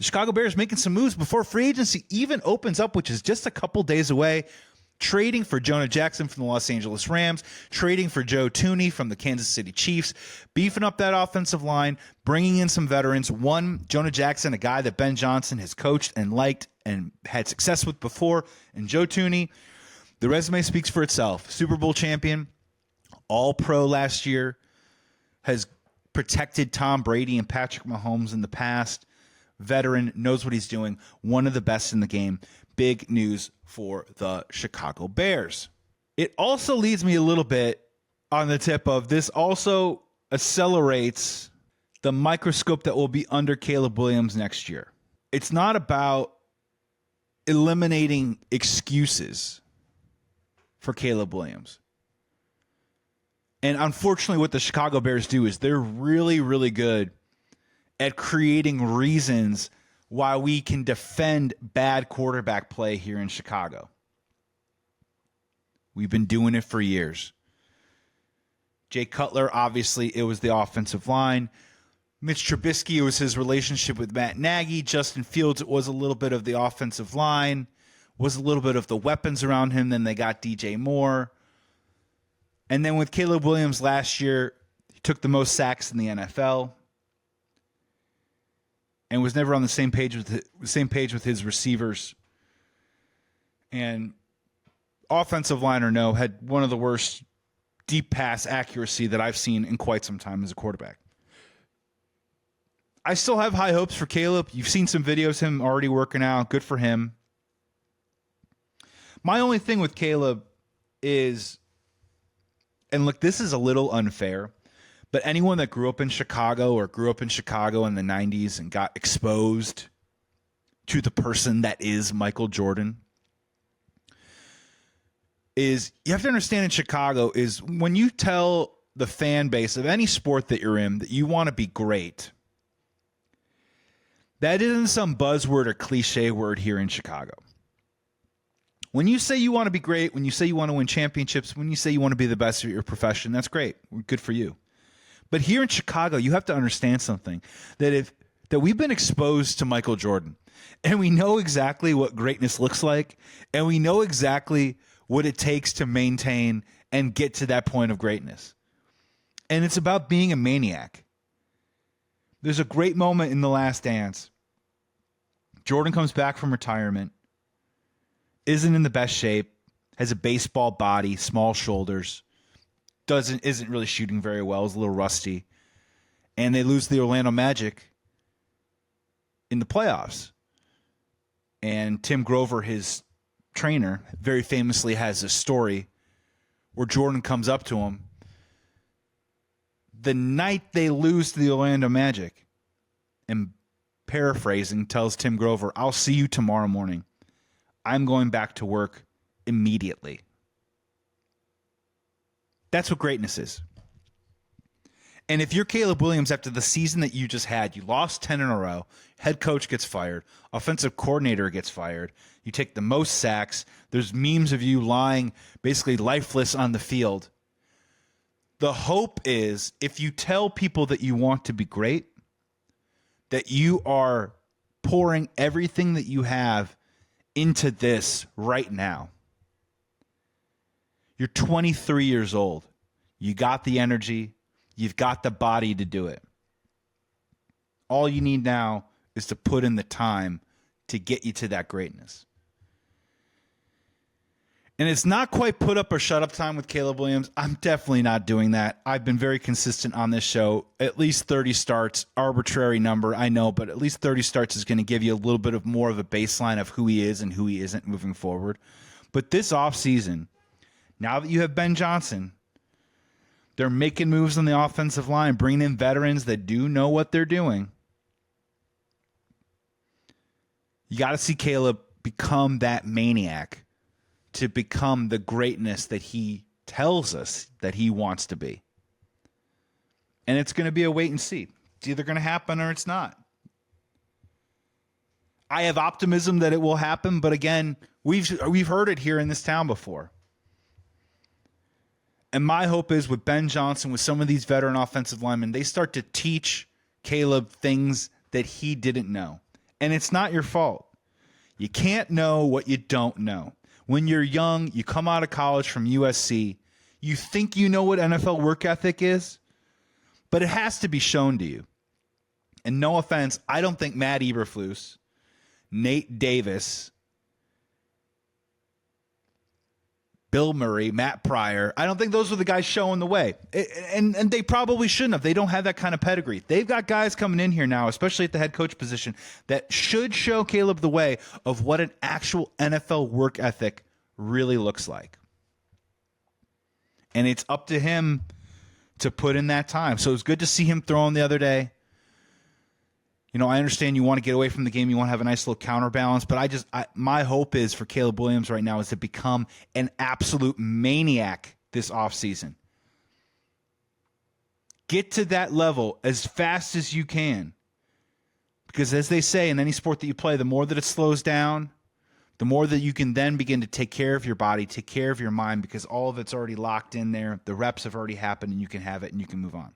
Chicago Bears making some moves before free agency even opens up, which is just a couple days away. Trading for Jonah Jackson from the Los Angeles Rams, trading for Joe Thuney from the Kansas City Chiefs, beefing up that offensive line, bringing in some veterans. One, Jonah Jackson, a guy that Ben Johnson has coached and liked and had success with before, and Joe Thuney. The resume speaks for itself. Super Bowl champion, All-Pro last year, has protected Tom Brady and Patrick Mahomes in the past. Veteran, knows what he's doing. One of the best in the game. Big news for the Chicago Bears. It also leads me a little bit on the tip of this also accelerates the microscope that will be under Caleb Williams next year. It's not about eliminating excuses for Caleb Williams. And unfortunately, what the Chicago Bears do is they're really, really good at creating reasons why we can defend bad quarterback play here in Chicago. We've been doing it for years. Jay Cutler, obviously, it was the offensive line. Mitch Trubisky, it was his relationship with Matt Nagy. Justin Fields, it was a little bit of the offensive line, was a little bit of the weapons around him. Then they got DJ Moore. And then with Caleb Williams last year, he took the most sacks in the NFL. And was never on the same page with his receivers. And offensive line or no, had one of the worst deep pass accuracy that I've seen in quite some time as a quarterback. I still have high hopes for Caleb. You've seen some videos of him already working out. Good for him. My only thing with Caleb is, and look, this is a little unfair, but anyone that grew up in Chicago or grew up in Chicago in the 90s and got exposed to the person that is Michael Jordan is, you have to understand in Chicago is when you tell the fan base of any sport that you're in that you want to be great, that isn't some buzzword or cliche word here in Chicago. When you say you want to be great, when you say you want to win championships, when you say you want to be the best at your profession, that's great. Good for you. But here in Chicago, you have to understand something, that we've been exposed to Michael Jordan, and we know exactly what greatness looks like, and we know exactly what it takes to maintain and get to that point of greatness. And it's about being a maniac. There's a great moment in The Last Dance. Jordan comes back from retirement, isn't in the best shape, has a baseball body, small shoulders, isn't really shooting very well, is a little rusty, and they lose the Orlando Magic in the playoffs. And Tim Grover, his trainer, very famously has a story where Jordan comes up to him the night they lose to the Orlando Magic, and paraphrasing, tells Tim Grover, "I'll see you tomorrow morning. I'm going back to work immediately." That's what greatness is. And if you're Caleb Williams, after the season that you just had, you lost 10 in a row, head coach gets fired, offensive coordinator gets fired, you take the most sacks, there's memes of you lying basically lifeless on the field. The hope is, if you tell people that you want to be great, that you are pouring everything that you have into this right now. You're 23 years old. You got the energy. You've got the body to do it. All you need now is to put in the time to get you to that greatness. And it's not quite put up or shut up time with Caleb Williams. I'm definitely not doing that. I've been very consistent on this show. At least 30 starts, arbitrary number, I know, but at least 30 starts is going to give you a little bit of more of a baseline of who he is and who he isn't moving forward. But this offseason, now that you have Ben Johnson, they're making moves on the offensive line, bringing in veterans that do know what they're doing. You got to see Caleb become that maniac, to become the greatness that he tells us that he wants to be. And it's going to be a wait and see. It's either going to happen or it's not. I have optimism that it will happen, but again, we've heard it here in this town before. And my hope is with Ben Johnson, with some of these veteran offensive linemen, they start to teach Caleb things that he didn't know. And it's not your fault. You can't know what you don't know. When you're young, you come out of college from USC, you think you know what NFL work ethic is, but it has to be shown to you. And no offense, I don't think Matt Eberflus, Nate Davis, Bill Murray, Matt Pryor, I don't think those were the guys showing the way. And they probably shouldn't have. They don't have that kind of pedigree. They've got guys coming in here now, especially at the head coach position, that should show Caleb the way of what an actual NFL work ethic really looks like. And it's up to him to put in that time. So it was good to see him throwing the other day. You know, I understand you want to get away from the game. You want to have a nice little counterbalance. But my hope is for Caleb Williams right now is to become an absolute maniac this offseason. Get to that level as fast as you can. Because as they say in any sport that you play, the more that it slows down, the more that you can then begin to take care of your body, take care of your mind, because all of it's already locked in there. The reps have already happened, and you can have it, and you can move on.